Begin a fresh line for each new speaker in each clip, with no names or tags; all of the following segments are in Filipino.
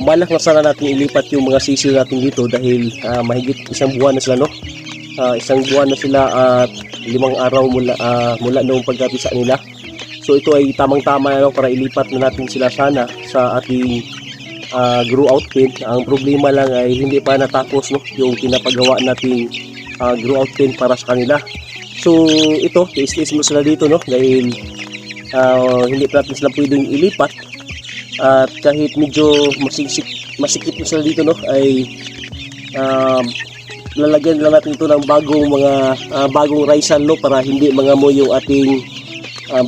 balak na sana natin ilipat yung mga sisiw natin dito dahil mahigit isang buwan na sila, no? Isang buwan na sila at 5 araw mula noong pagkapisa nila. So ito ay tamang-tama, no, para ilipat na natin sila sana sa ating grow out pen. Ang problema lang ay hindi pa natapos, no, yung pinapagawa nating grow out pen para sa kanila. So ito, tiis-tiis mo sila dito, no, dahil hindi pa natin sila pwedeng ilipat. At kahit medyo masikip mo sila dito, no, ay lalagyan lang natin ito ng bagong risal, no, para hindi mangamoy yung ating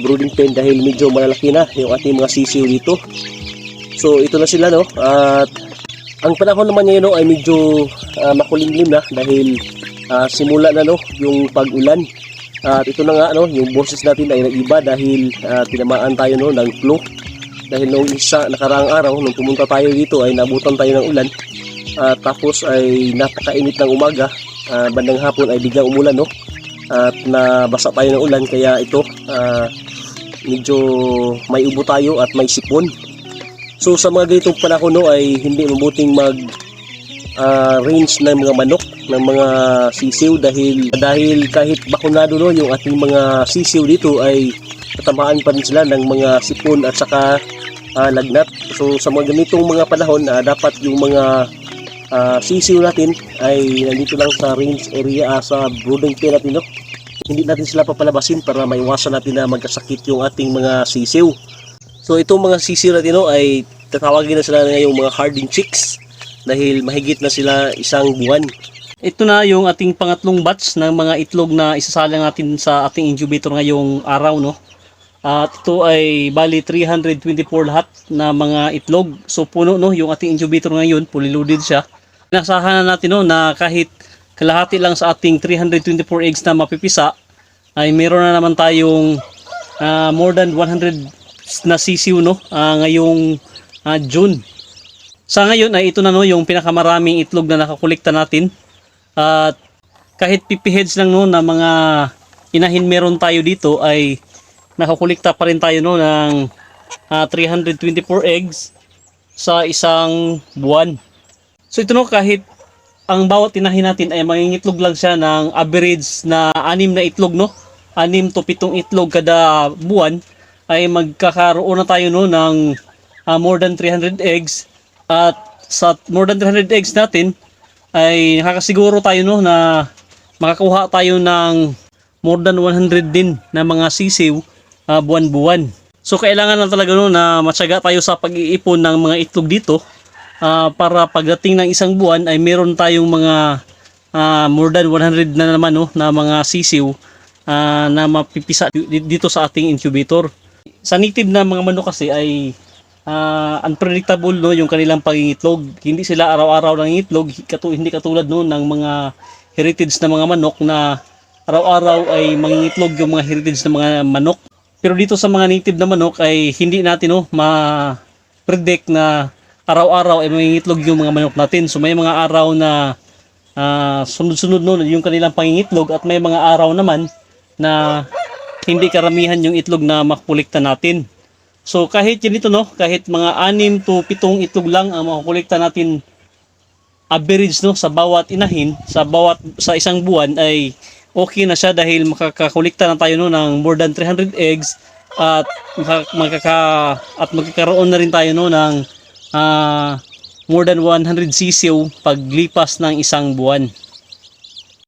brooding pen dahil medyo malalaki na yung ating mga sisiw dito. So ito na sila, no, at ang panahon naman ngayon, no, ay medyo makulimlim na dahil simula na, no, yung pag-ulan. At ito na nga, no, yung boses natin ay nag-iba dahil tinamaan tayo, no, ng flu. Dahil nung nakaraang araw, nung pumunta tayo dito ay nabutan tayo ng ulan. Tapos ay napakainit ng umaga, bandang hapon ay biglang umulan, no? At nabasa tayo ng ulan, kaya ito medyo may ubo tayo at may sipon. So sa mga ganitong panahon, no, ay hindi mabuting range ng mga manok, ng mga sisiw dahil kahit bakunado, no, yung ating mga sisiw dito ay tatamaan pa rin sila ng mga sipon at saka lagnat. So sa mga ganitong mga panahon, dapat yung mga sisiw natin ay nandito lang sa range area, sa brooding pen natin, no? Hindi natin sila papalabasin para maiwasan natin na magkasakit yung ating mga sisiw. So itong mga sisiw natin, no, ay tatawagin na sila ngayong mga harding chicks dahil mahigit na sila isang buwan. Ito na yung ating pangatlong batch ng mga itlog na isasalang natin sa ating incubator ngayong araw, no. At ito ay bali 324 lahat na mga itlog. So puno, no, yung ating incubator ngayon, fully loaded siya. Inasahan na natin, no, na kahit kalahati lang sa ating 324 eggs na mapipisa ay meron na naman tayong more than 100 na sisiw, no, ngayong June. Sa ngayon ay ito na, no, yung pinakamaraming itlog na nakakolekta natin. At kahit pipiheads lang, no, na mga inahin meron tayo dito ay nakakolekta pa rin tayo, no, ng 324 eggs sa isang buwan. So ito, no, kahit ang bawat inahin natin ay mangingitlog lang siya ng average na 6 na itlog, no, 6 to 7 itlog kada buwan, ay magkakaroon na tayo, no, ng more than 300 eggs. At sa more than 300 eggs natin ay nakakasiguro tayo, no, na makakuha tayo ng more than 100 din na mga sisiw buwan-buwan. So kailangan lang talaga, no, na matyaga tayo sa pag-iipon ng mga itlog dito para pagdating ng isang buwan ay meron tayong mga more than 100 na naman, no, na mga sisiw na mapipisa dito sa ating incubator. Sa native na mga manok kasi ay unpredictable, no, yung kanilang pangingitlog. Hindi sila araw-araw nangingitlog, hindi katulad, no, ng mga heritage na mga manok na araw-araw ay mangingitlog yung mga heritage na mga manok. Pero dito sa mga native na manok ay hindi natin, no, ma-predict na araw-araw ay mangingitlog yung mga manok natin. So may mga araw na sunod-sunod, no, yung kanilang pangingitlog at may mga araw naman na hindi karamihan yung itlog na makukolekta natin. So kahit yun ito, no, kahit mga 6 to 7 itlog lang ang makukolekta natin average, no, sa bawat inahin, sa isang buwan ay okay na siya dahil makakakolekta na tayo, no, ng more than 300 eggs at magkakaroon na rin tayo, no, ng more than 100 sisiw paglipas ng isang buwan.